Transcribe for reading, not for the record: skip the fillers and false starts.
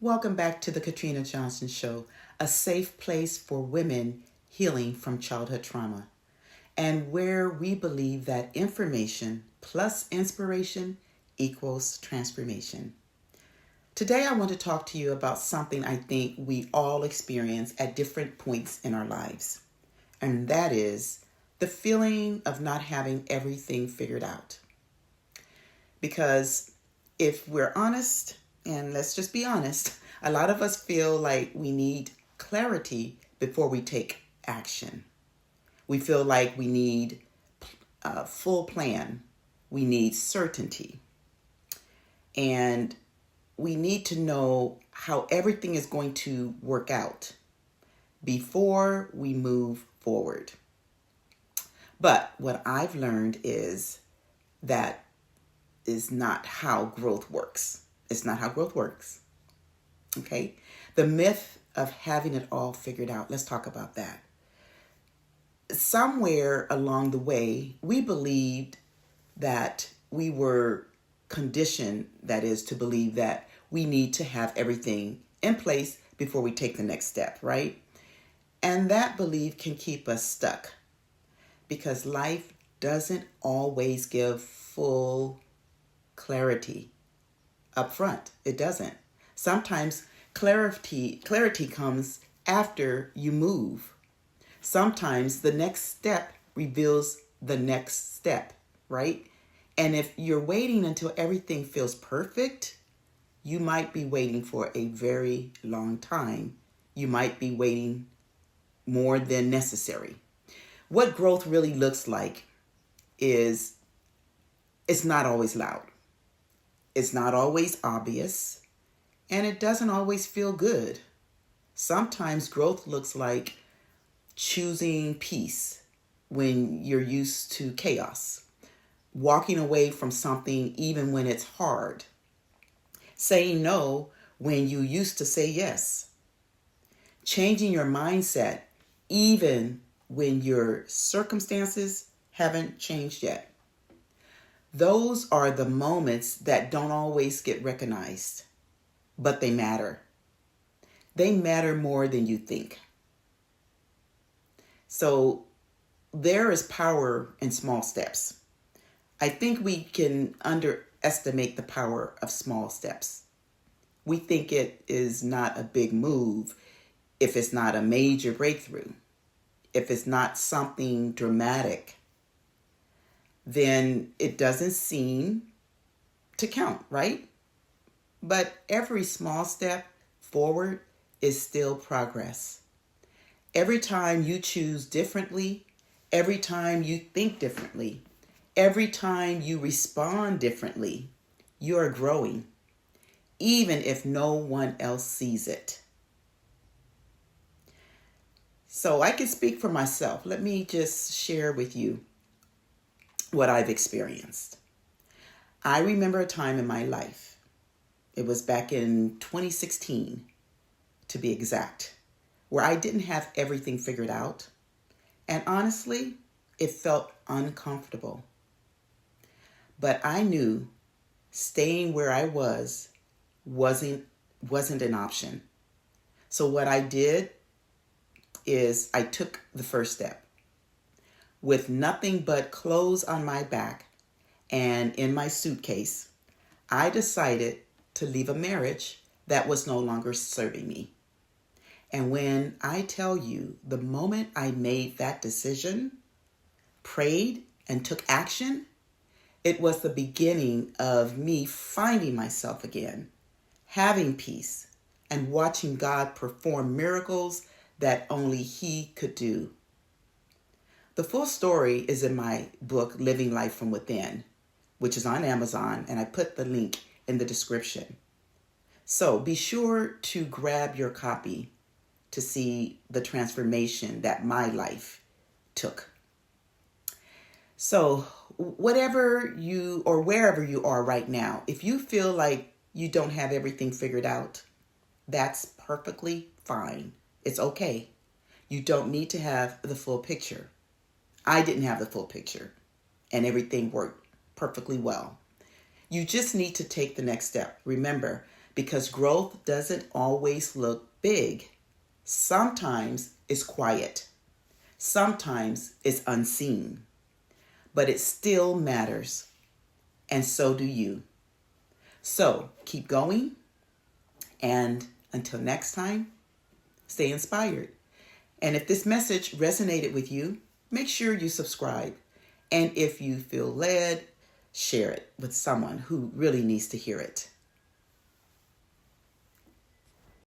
Welcome back to the Katrina Johnson Show, a safe place for women healing from childhood trauma, and where we believe that information plus inspiration equals transformation. Today, I want to talk to you about something I think we all experience at different points in our lives, and that is the feeling of not having everything figured out. Because if we're honest, and let's just be honest, a lot of us feel like we need clarity before we take action. We feel like we need a full plan. We need certainty. And we need to know how everything is going to work out before we move forward. But what I've learned is that is not how growth works. It's not how growth works. Okay? The myth of having it all figured out. Let's talk about that. Somewhere along the way, we believed that we were conditioned, that is, to believe that we need to have everything in place before we take the next step, right? And that belief can keep us stuck because life doesn't always give full clarity up front. It doesn't. Sometimes clarity comes after you move. Sometimes the next step reveals the next step, right? And if you're waiting until everything feels perfect, you might be waiting for a very long time. You might be waiting more than necessary. What growth really looks like is it's not always loud. It's not always obvious, and it doesn't always feel good. Sometimes growth looks like choosing peace when you're used to chaos, walking away from something even when it's hard, saying no when you used to say yes, changing your mindset even when your circumstances haven't changed yet. Those are the moments that don't always get recognized, but they matter. They matter more than you think. So there is power in small steps. I think we can underestimate the power of small steps. We think it is not a big move if it's not a major breakthrough, if it's not something dramatic, then it doesn't seem to count, right? But every small step forward is still progress. Every time you choose differently, every time you think differently, every time you respond differently, you are growing, even if no one else sees it. So I can speak for myself. Let me just share with you what I've experienced. I remember a time in my life, it was back in 2016 to be exact, where I didn't have everything figured out. And honestly, it felt uncomfortable. But I knew staying where I wasn't an option. So what I did is I took the first step. With nothing but clothes on my back and in my suitcase, I decided to leave a marriage that was no longer serving me. And when I tell you, the moment I made that decision, prayed, and took action, it was the beginning of me finding myself again, having peace, and watching God perform miracles that only He could do. The full story is in my book, Living Life from Within, which is on Amazon, and I put the link in the description. So be sure to grab your copy to see the transformation that my life took. So whatever you or wherever you are right now, if you feel like you don't have everything figured out, that's perfectly fine. It's okay. You don't need to have the full picture. I didn't have the full picture, and everything worked perfectly well. You just need to take the next step. Remember, because growth doesn't always look big. Sometimes it's quiet. Sometimes it's unseen. But it still matters. And so do you. So keep going. And until next time, stay inspired. And if this message resonated with you, make sure you subscribe. And if you feel led, share it with someone who really needs to hear it.